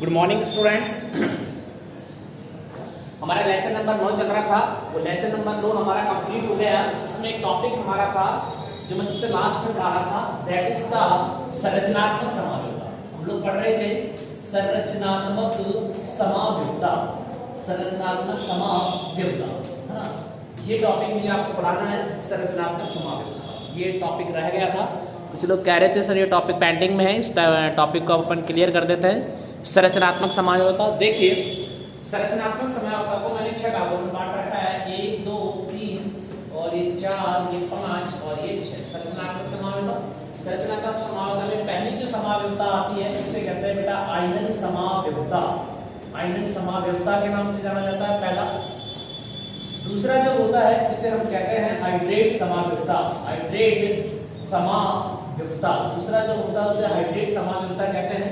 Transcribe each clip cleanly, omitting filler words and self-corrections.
Good morning students. हमारा lesson number 9 चल रहा था, वो लेसन नंबर 9 हमारा कंप्लीट हो गया। उसमें एक टॉपिक हमारा था जो मैं सबसे लास्ट में पढ़ा रहा था, दैट इज द संरचनात्मक समावेशिता। हम लोग पढ़ रहे थे संरचनात्मक समावेशिता, संरचनात्मक समावेशिता, है ना। ये टॉपिक मुझे आपको पढ़ाना है, संरचनात्मक समावेशिता। ये टॉपिक रह गया था, कुछ लोग कह रहे थे सर ये टॉपिक पेंडिंग में है, इस टॉपिक को अपन क्लियर कर देते हैं। संरचनात्मक समावेशिता, देखिए संरचनात्मक समावेशिता को मैंने 6 भागों में बांट रखा है, 1 2 3 और ये 4, ये 5 और ये 6। संरचनात्मक समावेशिता, संरचनात्मक समावेशिता में पहली जो समावेशिता आती है उसे कहते हैं बेटा आयनन समावेशिता। आयनन समावेशिता के नाम से जाना जाता है पहला। दूसरा जो होता है उसे हम कहते हैं हाइड्रेट समावेशिता, हाइड्रेट समावेशिता। दूसरा जो होता है उसे हाइड्रेट समावेशिता कहते हैं।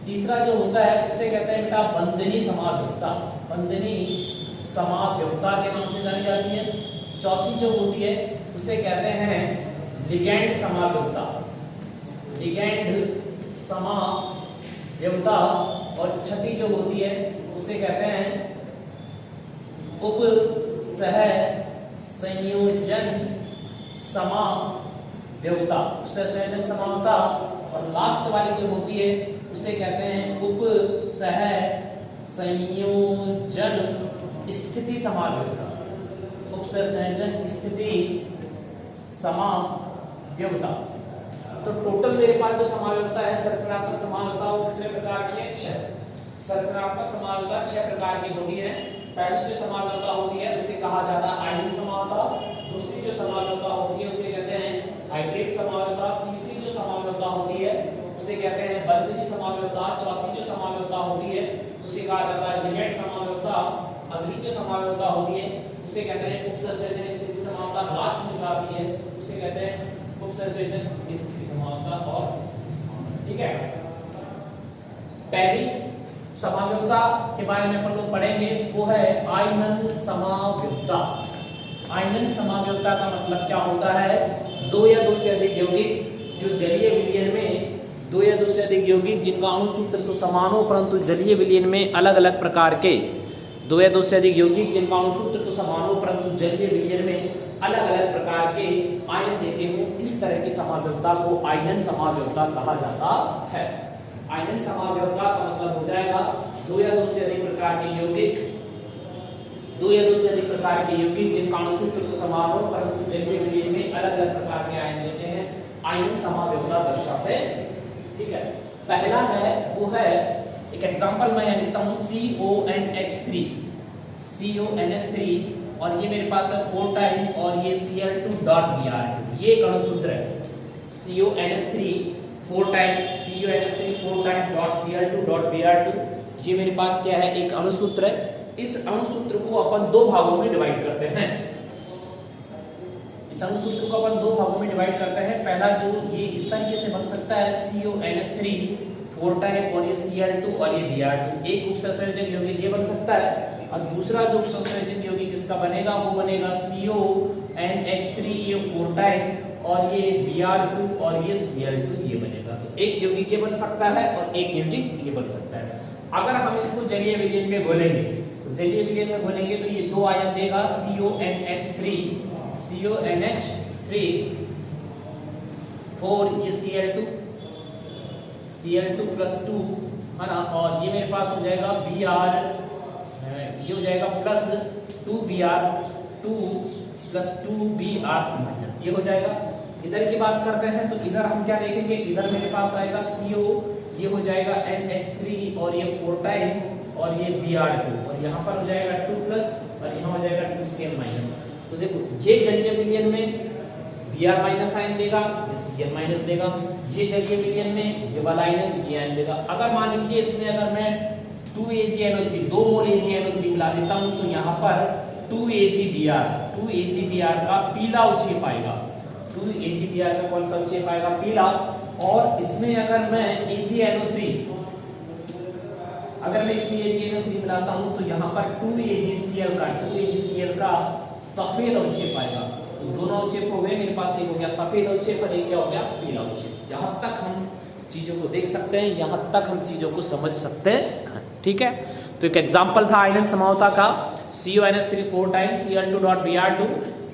तीसरा जो होता है उसे कहते हैं बेटा बंधनी समावेशिता, बंधनी समावेशिता के नाम से जानी जाती है। चौथी जो होती है उसे कहते हैं लिगैंड समावेशिता, लिगैंड समावेशिता। और छठी जो होती है उसे कहते हैं उप सह संयोजन समावेशिता, उप सह संयोजन समावेशिता। और लास्ट वाली जो होती है उसे कहते हैं उप सह संयोजन स्थिति समावेशिता, उप सह संयोजन स्थिति समावेशिता। तो टोटल मेरे पास जो समावेशिता है संरचनात्मक समावेशिता वो कितने प्रकार की है? 6। संरचनात्मक समावेशिता 6 प्रकार की होती है। पहली जो समावेशिता होती है उसे कहा जाता है आयनिक समावेशिता। दूसरी जो समावेशिता होती है उसे कहते हैं हाइड्रेट समावेशिता। तीसरी जो समावेशिता होती है उसे कहते हैं बंधनी समावेशिता। चौथी जो समावेशिता होती है उसे कहा जाता है लिगैंड समावेशिता। अगली जो समावेशिता होती है उसे कहते हैं उपसंयोजन स्थिति समावेशिता। लास्ट में जो आती है उसे कहते हैं उपसंयोजन स्थिति समावेशिता। और ठीक है, पहली समावेशिता के बारे में अपन लोग पढ़ेंगे वो है आयनन समावेशिता। आयनन समावेशिता का मतलब क्या होता है? 2 या 2 से अधिक यौगिक जो जलीय विलयन में 2 या 2 से अधिक यौगिक जिनका अणु सूत्र तो समान हो परंतु जलीय विलयन में अलग अलग प्रकार के 2 या 2 से अधिक यौगिक जिनका अणु सूत्र तो समान हो परंतु जलीय विलयन में अलग अलग प्रकार के आयन देते हो, इस तरह की समावेशिता को आयनन समावेशिता कहा जाता है। आयनन समावेशिता का मतलब हो जाएगा 2 या 2 से अधिक प्रकार के यौगिक, 2 या 2 से अधिक प्रकार के यौगिक जिनका अणु सूत्र तो समान हो परंतु जलीय विलयन में अलग अलग प्रकार के आयन देते हैं, आयनन समावेशिता दर्शाते हैं। ठीक है, पहला है वो है एक एग्जांपल मैं लिखता हूं CONH3, CONH3 और ये मेरे पास है 4 टाइम और ये Cl2.Br2, ये एक अणुसूत्र है CONH3 4 time CONH3 4 time .Cl2.Br2। ये मेरे पास क्या है? एक अणुसूत्र है। इस अणुसूत्र को अपन 2 भागों में डिवाइड करते हैं। इस अणुसूत्र को अपन 2 भागों में डिवाइड करते हैं। पहला जो ये इस तरीके से बन सकता है CONH3 4 टाइप और ये Cl2 और ये Br2, एक उपसंयोजन यौगिक ये बन सकता है। और दूसरा जो उपसंयोजन यौगिक इसका बनेगा वो बनेगा CONH3 ये 4 टाइप और ये Br2 और ये Cl2 ये बनेगा। तो एक यौगिक ये बन सकता है और एक यौगिक ये बन सकता है। अगर हम इसको जलीय विलयन में घोलेंगे तो जलीय विलयन में घोलेंगे तो ये 2 आयन देगा CONH3 4 ये Cl2 प्लस 2 है ना। और ये मेरे पास हो जाएगा Br, ये हो जाएगा plus 2Br2 plus 2Br minus, ये हो जाएगा। इधर की बात करते हैं तो इधर हम क्या देखेंगे? इधर मेरे पास आएगा CO, ये हो जाएगा NH3 और ये 4 टाइम और ये Br2 और यहाँ पर हो जाएगा 2 प्लस और यहाँ हो जाएगा 2Cl माइनस। तो देखो ये जलीय विलयन में Br माइनस आयन देगा, ये Cl माइनस देगा। ये जलीय विलयन में ये वाला आयन ये आयन देगा। अगर मान लीजिए इसमें अगर मैं 2AgNO3 2 मोल AgNO3 मिला देता हूँ तो यहाँ पर 2AgBr का पीला उच्छेद आएगा। 2AgBr का कौन सा उच्छेद आएगा? पीला। और इसमें अगर मैं AgNO3 अगर मैं इसमें AgNO3 मिलाता हूँ तो यहाँ पर 2AgCl का सफेद अवक्षेप आएगा। तो दोनों अवक्षेप हो गए मेरे पास, एक हो गया सफेद अवक्षेप और एक क्या हो गया? पीला अवक्षेप। जहां तक हम चीज़ों को देख सकते हैं, यहाँ तक हम चीज़ों को समझ सकते हैं। ठीक है, तो एक एग्जाम्पल था आयनन समरूपता का CuNH3 4 टाइम्स Cl2.Br2।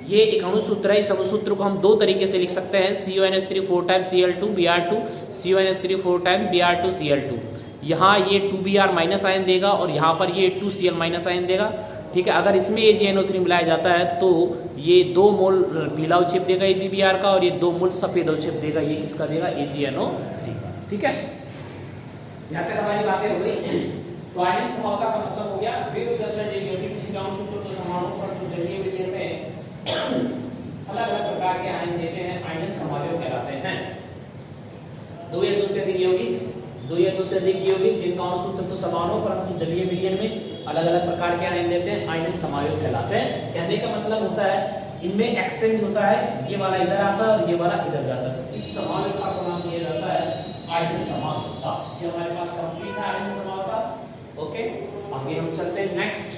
ये एक अणुसूत्र है, इस अणुसूत्र को हम दो तरीके से लिख सकते हैं, CuNH3 4 times Cl2Br2, CuNH3 4 times Br2 Cl2। यहाँ ये 2Br माइनस आयन देगा और यहाँ पर ये 2Cl माइनस आयन देगा। ठीक है, अगर इसमें AgNO3 मिलाया जाता है तो ये 2 मोल पीला अवक्षेप देगा AgBr का और ये 2 मोल सफेद अवक्षेप देगा, ये किसका देगा, AgNO3 का। ठीक है, यहाँ तक हमारी बातें हो गई। तो आयनिक समरूपता का मतलब हो गया जिनका अणुसूत्र तो समान पर तो जलीय विलयन में अलग अलग प्रकार के आयन देते हैं, आयनन समरूप कहलाते हैं। दो या दो से अधिक यौगिक जिनका अणुसूत्र तो समान हो परंतु जलीय विलयन में अलग अलग प्रकार के आयन देते हैं, आयनन समरूप कहलाते हैं। कहने का मतलब होता है इनमें एक्सचेंज होता है, ये वाला इधर आता है और ये वाला इधर जाता है, इस समरूपता को नाम दिया जाता है आयनन समरूपता। ये हमारे पास कंप्लीट है आयनन समरूपता। ओके, आगे हम चलते हैं नेक्स्ट।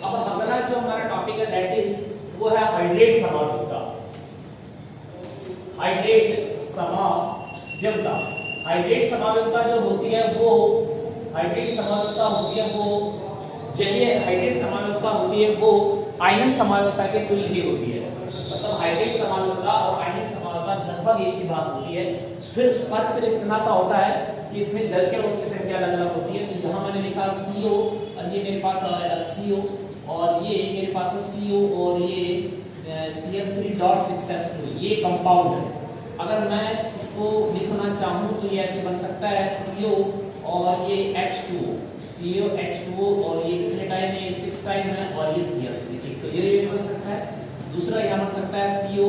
अब अगला जो हमारा टॉपिक है दैट इज वो है हाइड्रेट समरूपता। हाइड्रेट समरूपता, हाइड्रेट समरूपता जो होती है वो जलीय हाइड्रेट समरूपता होती है वो आयनन समरूपता के तुल्य ही होती है। मतलब हाइड्रेट समरूपता और आयनिक समरूपता लगभग एक ही बात होती है, फिर फर्क सिर्फ इतना सा होता है कि इसमें जल के अणुओं की संख्या अलग अलग होती है। तो यहाँ मैंने लिखा CO और ये मेरे पास CO और ये मेरे पास है CO और ये Cl3.6s2, ये कंपाउंड है। अगर मैं इसको लिखना चाहूँ तो ये ऐसे बन सकता है CO और ये H2O, CO H2O और ये कितने टाइम है, 6 टाइम है और ये Cl3, एक तो ये बन सकता है। दूसरा यहाँ बन सकता है CO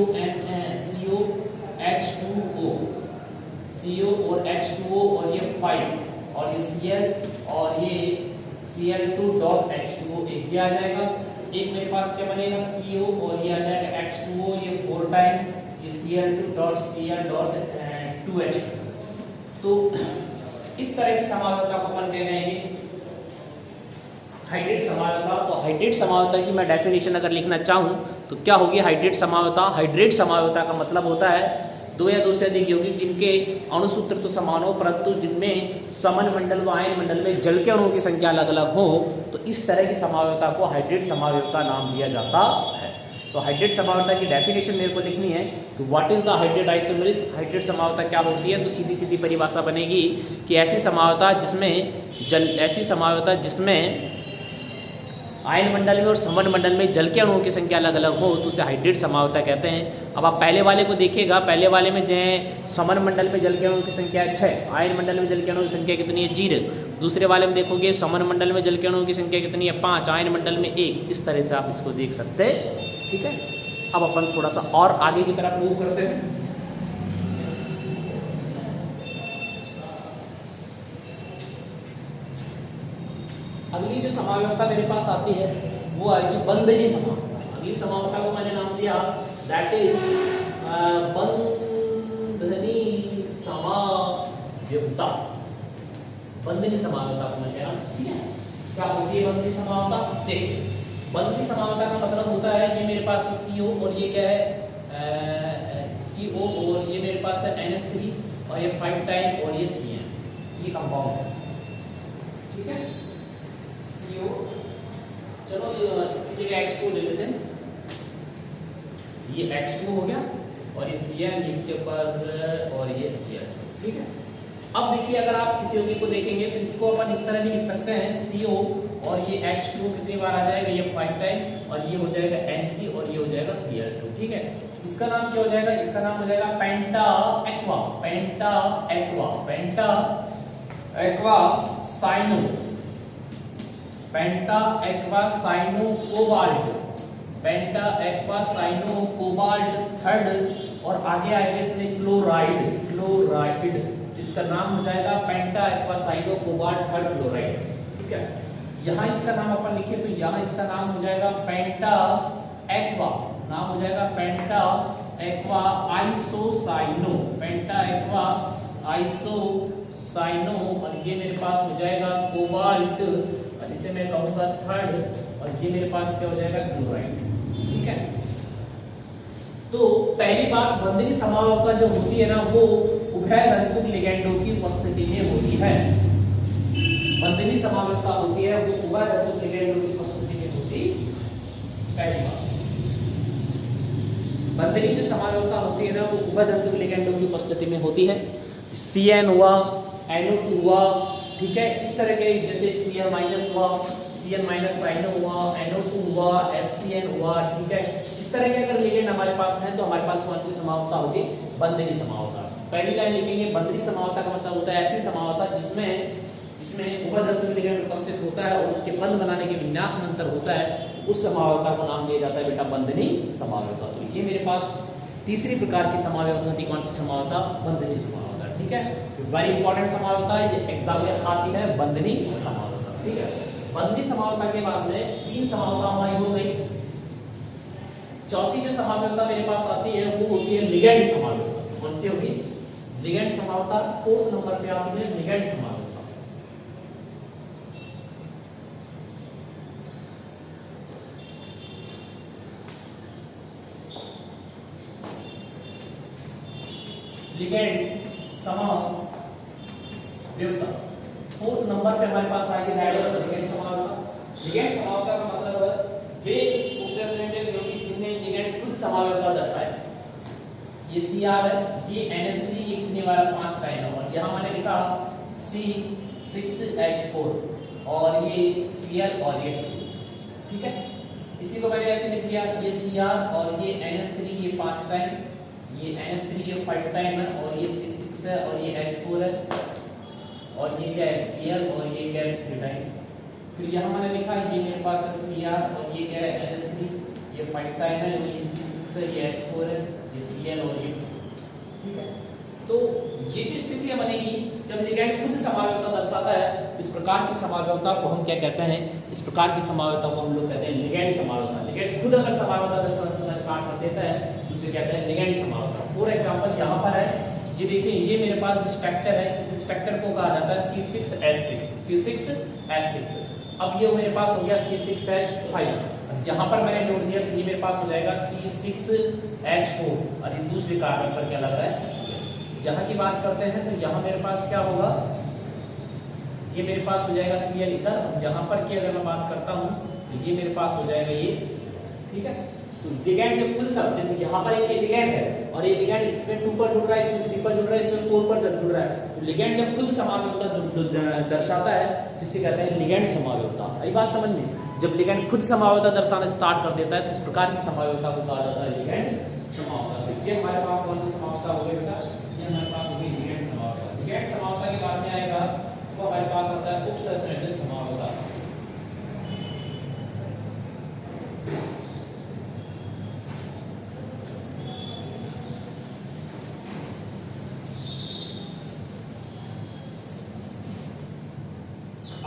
और H2O और ये 5 और ये Cl और ये Cl2.H2O, एक ये आ जाएगा। एक मेरे पास क्या बनेगा CO और ये आ जाएगा H2O, ये 4 टाइम, ये Cl2.Cl.2H। तो इस तरह की समरूपता को अपन कह रहे हैं हाइड्रेट समरूपता। तो हाइड्रेट समरूपता की मैं डेफिनेशन अगर लिखना चाहूँ तो क्या होगी हाइड्रेट समरूपता। हाइड्रेट समरूपता का मतलब होता है दो या दो से अधिक यौगिक जिनके अणुसूत्र तो समान हो परंतु जिनमें समन मंडल व आयन मंडल में जल के अणुओं की संख्या अलग अलग हो, तो इस तरह की समरूपता को हाइड्रेट समरूपता नाम दिया जाता है। तो हाइड्रेट समरूपता की डेफिनेशन मेरे को लिखनी है तो what is the hydrate isomerase. Hydrate समरूपता क्या होती है, तो सीधी सीधी परिभाषा बनेगी कि ऐसी समरूपता जिसमें आयन मंडल में और समन मंडल में जल के अणुओं की संख्या अलग अलग हो तो उसे हाइड्रेट समरूपता कहते हैं। अब आप पहले वाले को देखिएगा, पहले वाले में जो है समन मंडल में जल के अणुओं की संख्या 6, आयन मंडल में जल के अणुओं की संख्या कितनी है 0। दूसरे वाले में देखोगे समन मंडल में जल के अणुओं की संख्या कितनी है 5, आयन मंडल में 1। इस तरह से आप इसको देख सकते हैं। ठीक है, अब अपन थोड़ा सा और आगे की तरफ मूव करते हैं। अगली जो समरूपता मेरे पास आती है वो आएगी बंधनी समरूपता। अगली समरूपता को मैंने नाम दिया दैट इज बंधनी समरूपता। बंधनी समरूपता को मैं कह रहा हूँ। ठीक है, क्या होती है बंधनी समरूपता। देखिए, बंधनी समरूपता का मतलब होता है ये मेरे पास है CO और ये क्या है CO और ये मेरे पास है NH3 और ये 5 टाइम और ये CN, ये कंपाउंड है। ठीक है, चलो इसकी जगह H2 ले लेते हैं, ये H2 हो गया और ये Cl इसके ऊपर और ये Cl। ठीक है, अब देखिए अगर आप किसी यौगिक को देखेंगे तो इसको अपन इस तरह भी लिख सकते हैं CO और ये H2 कितनी बार आ जाएगा, ये 5 टाइम और ये हो जाएगा NC और ये हो जाएगा Cl2। ठीक है, इसका नाम क्या हो जाएगा, इसका नाम हो जाएगा penta aqua cyano cobalt third और आगे आएगा इसमें क्लोराइड जिसका नाम हो जाएगा penta aqua cyano cobalt third chloride. ठीक है, यहाँ इसका नाम अपन लिखे तो यहाँ इसका नाम हो जाएगा पेंटा एक्वा नाम हो जाएगा पेंटा एक्वा आइसोसाइनो, पेंटा एक्वा आइसोसाइनो, और ये मेरे पास हो जाएगा कोबाल्ट, और इसे मैं कहूंगा थर्ड, और ये मेरे पास क्या हो जाएगा क्लोराइड। ठीक है, तो पहली बात बंधनी समावयवता जो होती है ना वो उभय धातुक लिगैंडों की उपस्थिति में होती है। बंधनी समावयवता होती है वो उभय धातुक लिगैंडों की उपस्थिति में होती। पहली बात, बंधनी जो समावयवता होती है ना वो उभय धातुक लिगैंडों की उपस्थिति में होती है। CN हुआ, NO2 हुआ, ठीक है, इस तरह के जैसे Cl माइनस हुआ, Cn माइनस साइनो हुआ, NO2 हुआ, SCN हुआ, ठीक है, इस तरह के अगर लिगेंड हमारे पास हैं तो हमारे पास कौन सी समावयवता होगी? बंधनी समावयवता। पहली लाइन लिखेंगे, बंधनी समावयवता का मतलब होता है ऐसी समावयवता जिसमें उभय धातुक लिगेंड उपस्थित होता है और उसके बंध बनाने के विन्यास में अंतर होता है, उस समावयवता को नाम दिया जाता है बेटा बंधनी समावयवता। तो ये मेरे पास तीसरी प्रकार की समावयवता थी, कौन सी समावयवता? बंधनी समावयवता। ठीक है, वेरी इंपॉर्टेंट समावयवता है, ये एग्जाम में आती है, बंधनी समावयवता। ठीक है, बंधनी समावयवता के बाद में तीन समावयवता हमारी हो गई। चौथी जो समावयवता मेरे पास आती है वो होती है लिगैंड समावयवता। कौन सी होगी? लिगैंड समावयवता। फोर्थ नंबर पे आती है लिगैंड समावयवता। लिगैंड समावयवता फोर्थ नंबर पे हमारे पास आएगी लिगैंड समावयवता। लिगैंड समावयवता का मतलब है वे संयोजक यौगिक जिनमें लिगैंड खुद समावयवता दर्शाए। ये Cr है, ये NH3, ये कितने वाला 5 का है, और यहाँ मैंने लिखा C6H4 और ये Cl और ये 2। ठीक है, इसी को मैंने ऐसे लिख दिया, ये Cr और ये NH3, ये 5 का है, ये NH3 ये 5 टाइम है, और ये C6 है और ये H4 है, और ये क्या है Cl और ये क्या है 3 टाइम। फिर यहाँ मैंने लिखा ये मेरे पास है Cr और ये क्या है NH3, ये 5 टाइम है, ये C6 है, ये H4 है, ये Cl और ये 2। ठीक है, तो ये जो स्थितियां बनेगी जब लिगैंड खुद समावयवता दर्शाता है, इस प्रकार की समावयवता को हम क्या कहते हैं? इस प्रकार की समावयवता को हम लोग कहते हैं लिगैंड समावयवता। लिगैंड खुद अगर समावयवता दर्शाना स्टार्ट कर देता है तो उसे कहते हैं लिगैंड समावयवता। फॉर एग्जांपल यहाँ पर है, ये देखिए, ये मेरे पास स्ट्रक्चर है, इस स्ट्रक्चर को कहा जाता है C6H6। अब ये मेरे पास हो गया C6H5। यहाँ पर मैंने जोड़ दिया तो ये मेरे पास हो जाएगा C6H4, और ये दूसरे कार्बन पर क्या लग रहा है Cl। यहाँ की बात करते हैं तो यहाँ मेरे पास क्या होगा? ये मेरे पास हो जाएगा Cl इधर, और यहाँ पर की अगर मैं बात करता हूँ तो ये मेरे पास हो जाएगा ये Cl। ठीक है, तो लिगैंड जब खुद सब यहाँ पर एक लिगैंड है और ये लिगैंड इसमें 2 पर जुड़ रहा है, इसमें 3 पर जुड़ रहा है, इसमें 4 पर जुड़ रहा है, तो लिगैंड जब खुद समावयवता दर्शाता है तो इसे कहते हैं लिगैंड समावयवता। आई बात समझ में? जब लिगैंड खुद समावयवता दर्शाना स्टार्ट कर देता है तो इस प्रकार की समावयवता को कहा जाता है लिगैंड समावयवता। ये हमारे पास कौन सी समावयवता हो गई बेटा? ये हमारे पास हो गई लिगैंड समावयवता। लिगैंड समावयवता के बाद में आएगा वो हमारे पास आता है उपसंयोजक समावयवता।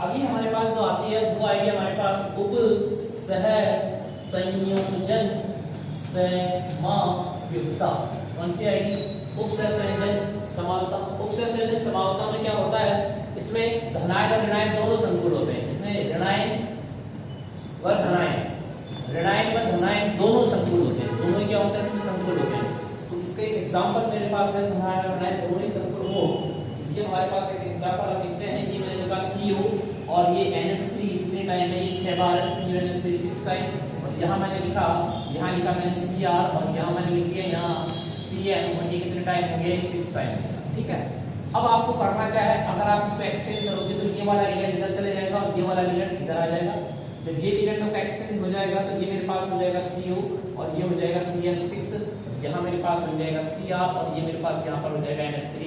अभी हमारे पास जो आती है वो आएगी हमारे पास उप सह संयोजन समावयवता। कौन सी आएगी? उप सह संयोजन समावयवता। उप सह संयोजन समावयवता में क्या होता है? इसमें धनायन और ऋणायन दोनों संकुल होते हैं। इसमें ऋणायन व धनायन दोनों संकुल होते हैं। दोनों क्या होता है? इसमें संकुल होते हैं। तो इसका एक एग्जांपल मेरे पास है, धनायन और ऋणायन दोनों ही संकुल हो। ये हमारे पास एक एग्जांपल हम लिखते हैं, ये मैंने लिखा CO और ये NH3 इतने टाइम है, ये 6 बार है, CNH3 6 टाइम, और यहाँ मैंने लिखा मैंने Cr और यहाँ मैंने लिख दिया यहाँ Cn, और ये कितने टाइम हो गया? 6 टाइम। ठीक है, अब आपको करना क्या है? अगर आप इसको एक्सचेंज करोगे तो ये वाला लिगैंड इधर चले जाएगा और ये वाला लिगैंड इधर आ जाएगा। जब ये लिगैंडों का एक्सचेंज हो जाएगा तो ये मेरे पास हो जाएगा CO और ये हो जाएगा CN6, यहाँ मेरे पास बन जाएगा Cr और ये मेरे पास यहाँ पर हो जाएगा NH3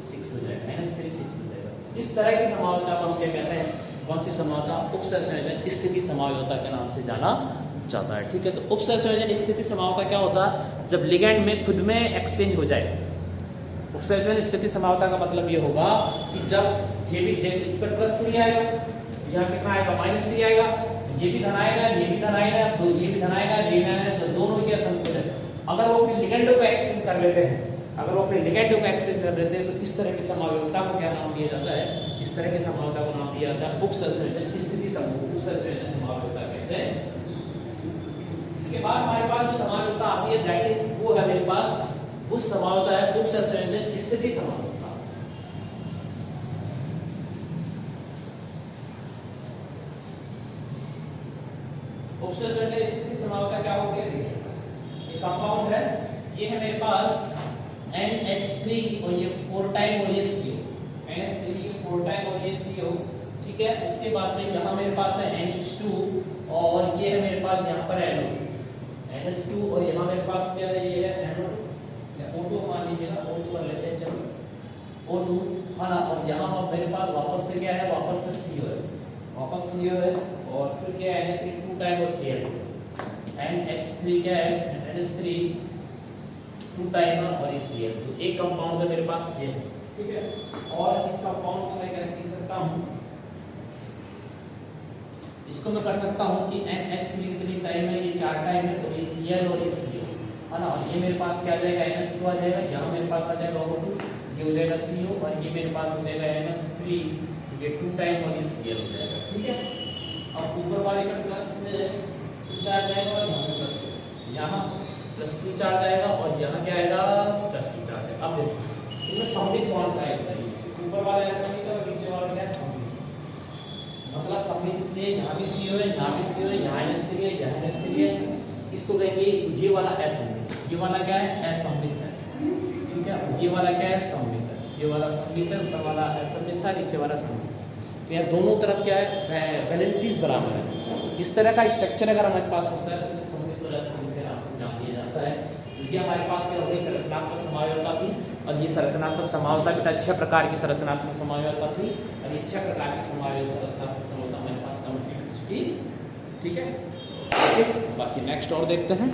6 हो जाएगा, NH3 6 हो जाएगा। इस तरह की समावयवता को हम क्या कहते हैं? कौन सी समावयवता? उपसंयोजन स्थिति समावयवता के नाम से जाना जाता है। ठीक है, तो उपसंयोजन स्थिति समावयवता क्या होता है? जब लिगैंड में खुद में एक्सचेंज हो जाए। उपसंयोजन स्थिति समावयवता का मतलब ये होगा कि जब ये भी जैसे इस पर +3 आएगा, यहाँ कितना आएगा? -3 आएगा, ये भी धन आएगा, ये भी धन आएगा, तो ये भी धन आएगा, ऋण आएगा, तो दोनों के असंतुल है। अगर वो अपने लिगेंडों को एक्सचेंज कर लेते हैं, अगर वो अपने लिगेंडों को एक्सचेंज कर लेते हैं, तो इस तरह की समावयवता को क्या नाम दिया जाता है? इस तरह की समावयवता को नाम दिया जाता है उपसंश्लेषण स्थिति समूह, उपसंश्लेषण समावयवता कहते हैं। इसके बाद हमारे पास जो समावयवता आती है दैट इज वो है मेरे पास उस समावयवता है उपसंश्लेषण स्थिति समावयवता। उपसंश्लेषण स्थिति समावयवता क्या होती है? देखिए, एक कंपाउंड है, ये है मेरे पास NH3 और ये 4 टाइम और ये CO, NH3 ये 4 टाइम और ये CO, ठीक है। उसके बाद में यहाँ मेरे पास है NH2 और ये है मेरे पास यहाँ पर NH2 और यहाँ मेरे पास क्या है? ये है NO2 या O2 मान लीजिएगा, O2 कर लेते हैं, चलो O2 है ना। और यहाँ मेरे पास वापस से क्या है? वापस से CO है, वापस CO है और फिर क्या है? NH3 2 टाइम और Cl2, NH3 क्या है? NH3 2 टाइम और Cl2, एक कंपाउंड है मेरे पास ये, ठीक है। और इस कंपाउंड को मैं कैसे लिख सकता हूँ? इसको मैं कर सकता हूँ कि NH3 कितनी टाइम है? ये 4 टाइम है और ये Cl और ये CO है ना। और ये मेरे पास क्या आ जाएगा? NH2 आ जाएगा, यहाँ मेरे पास आ जाएगा O2, ये हो जाएगा CO और ये मेरे पास हो जाएगा NH3, ये 2 टाइम और ये Cl हो जाएगा, ठीक है। अब ऊपर वाले का प्लस 2 चार्ज आएगा और यहाँ पे प्लस 2, यहाँ प्लस 2 चार्ज आएगा और यहाँ क्या आएगा? प्लस 2 चार्ज आएगा। अब देखो इनमें सममित कौन सा है बताइए? ऊपर वाला असममित है और नीचे वाला क्या है? सममित। मतलब सममित इसलिए यहाँ भी CO है, यहाँ भी CO है, यहाँ NH3 है, यहाँ NH3 है, इसको कहेंगे ये वाला असममित, ये वाला क्या है? असममित है, ठीक है। ये वाला क्या है? सममित है, ये वाला सममित है, ऊपर वाला असममित था, नीचे वाला सममित। तो यहाँ दोनों तरफ क्या है? वैलेंसीज बराबर है। इस तरह का स्ट्रक्चर अगर हमारे पास होता है तो उसे सममित और असममित के नाम से जान लिया जाता है। तो ये हमारे पास क्या हो गई? संरचनात्मक समावयवता थी, और ये संरचनात्मक समावयवता बेटा 6 प्रकार की संरचनात्मक समावयवता थी, और ये 6 प्रकार की संरचनात्मक समावयवता हमारे पास कंप्लीट हो चुकी, ठीक है। बाकी नेक्स्ट और देखते हैं।